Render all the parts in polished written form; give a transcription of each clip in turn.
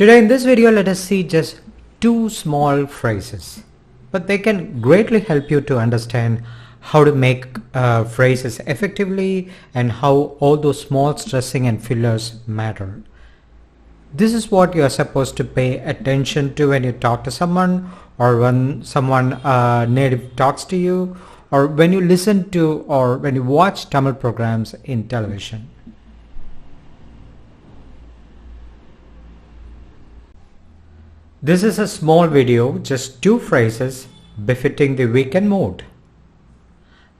Today in this video, let us see just two small phrases, but they can greatly help you to understand how to make phrases effectively and how all those small stressing and fillers matter. This is what you are supposed to pay attention to when you talk to someone, or when someone native talks to you, or when you listen to or when you watch Tamil programs in television. This is a small video, just two phrases befitting the weekend mood.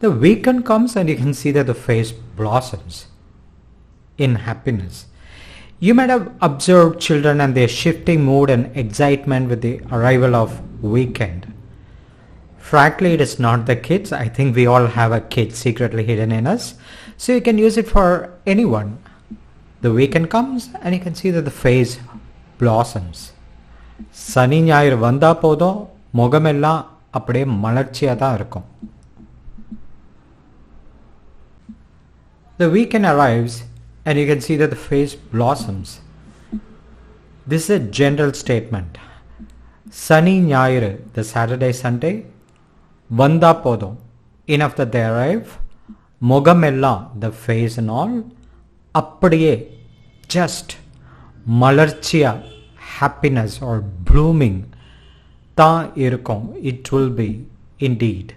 The weekend comes and you can see that the face blossoms in happiness. You might have observed children and their shifting mood and excitement with the arrival of weekend. Frankly, it is not the kids. I think we all have a kid secretly hidden in us. So you can use it for anyone. The weekend comes and you can see that the face blossoms. சனி ஞாயிறு வந்தா போதும் முகமெல்லாம் அப்படியே மலர்ச்சியா தான் இருக்கும். The weekend arrives and you can see that the face blossoms. This is a general statement. சனி ஞாயிறு, the Saturday Sunday, வந்தா போதும், enough that they arrive, முகமெல்லாம், the face and all, அப்படியே, just, மலர்ச்சியா, happiness or blooming தான் இருக்கும். It will be indeed.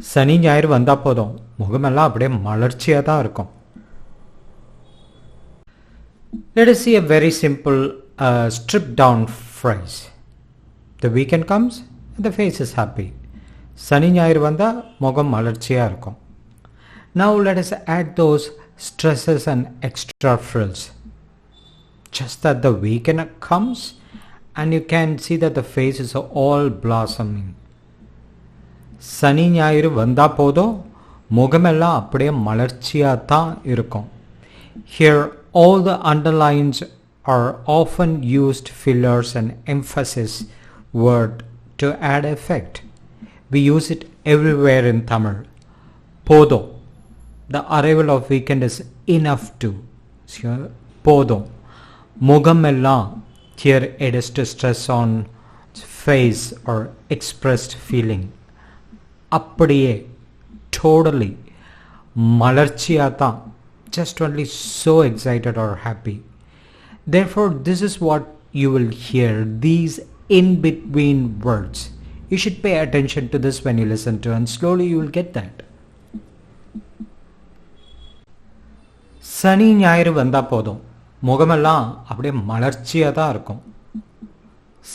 சனி ஞாயிறு வந்தா போதும் முகமெல்லாம் அப்படியே மலர்ச்சியா தான் இருக்கும். Let us see a very simple stripped down phrase. The weekend comes and the face is happy. சனி ஞாயிறு வந்தா முகம் மலர்ச்சியா இருக்கும். Now let us add those stresses and extra frills. Just that the weekend comes and you can see that the face is all blossoming. சனி ஞாயிறு வந்தா போதும் முகமெல்லாம் அப்படியே மலர்ச்சியா தான் இருக்கும். Here all the underlines are often used fillers and emphasis word to add effect. We use it everywhere in Tamil. Podum. The arrival of weekend is enough to. Podum. Mugamellam, here it is to stress on face or expressed feeling. Appadiye, totally, malarchiyata, just only so excited or happy. Therefore, this is what you will hear, these in-between words. You should pay attention to this when you listen to, and slowly you will get that. Sani ஞாயிறு வந்தா போதும் முகமெல்லாம் அப்படியே மலர்ச்சியா தான் இருக்கும்.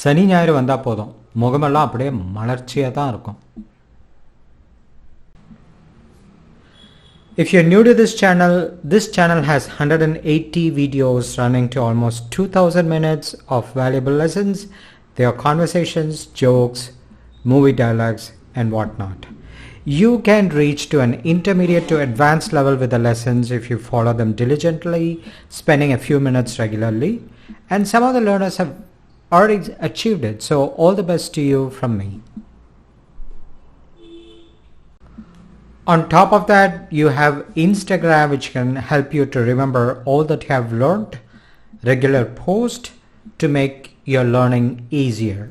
சனி ஞாயிறு வந்தா போதும் முகமெல்லாம் அப்படியே மலர்ச்சியா தான் இருக்கும். If you're new to this channel has 180 videos running to almost 2000 minutes of valuable lessons. There are conversations, jokes, movie dialogues and whatnot. You can reach to an intermediate to advanced level with the lessons if you follow them diligently, spending a few minutes regularly. And some of the learners have already achieved it. So all the best to you from me. On top of that, you have Instagram, which can help you to remember all that you have learned, regular post to make your learning easier.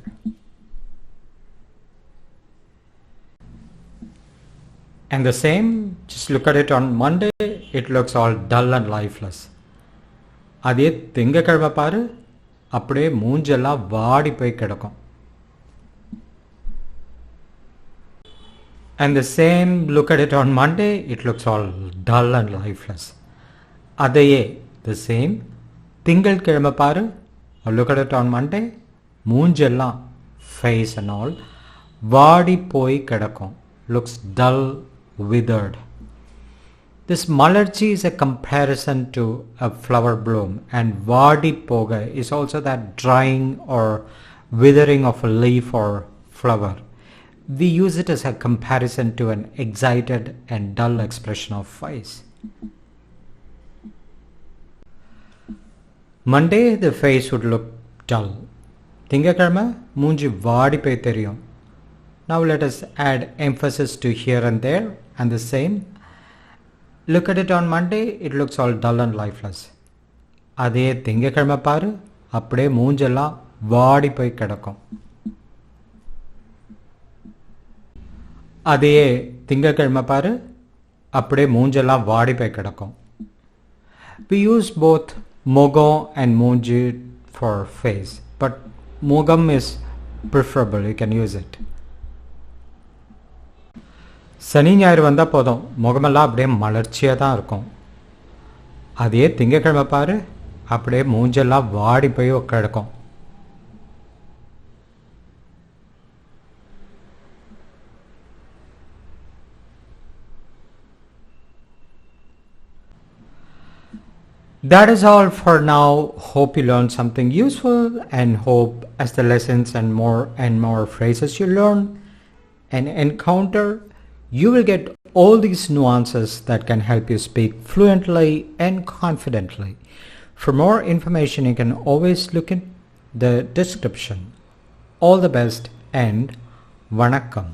And the same, just look at it on Monday, it looks all dull and lifeless. அதே திங்கக்கிழமை பாரு, அப்படியே மூஞ்செல்லாம் வாடி போய் கிடக்கும். And the same, look at it on Monday, it looks all dull and lifeless. அதையே, the same, திங்கட்கிழமை பாரு, look at it on Monday, மூஞ்செல்லாம், face and all, வாடி போய் கிடக்கும், looks dull, withered. This malarchi is a comparison to a flower bloom, and vadi poga is also that drying or withering of a leaf or flower. We use it as a comparison to an excited and dull expression of face. Monday, the face would look dull. Thingakkarma, moonji vaadi poi theriyum. Now let us add emphasis to here and there, and the same. Look at it on Monday, it looks all dull and lifeless. அதே திங்கக்கிழமை பாரு, அப்படியே மூஞ்செல்லாம் வாடி போய் கிடக்கும். அதே திங்கட்கிழமை பாரு, அப்படியே மூஞ்செல்லாம் வாடி போய் கிடக்கும். We use both mogam and moonji for face, but mogam is preferable. You can use it. சனி ஞாயிறு வந்தால் போதும், முகமெல்லாம் அப்படியே மலர்ச்சியாக தான் இருக்கும். அதே திங்கட்கிழமை பாரு, அப்படியே மூஞ்செல்லாம் வாடி போய் கிடக்கும். That is all for now. Hope you learned something useful, and hope as the lessons and more phrases you learn and encounter, you will get all these nuances that can help you speak fluently and confidently. For more information, you can always look in the description. All the best and Vanakkam.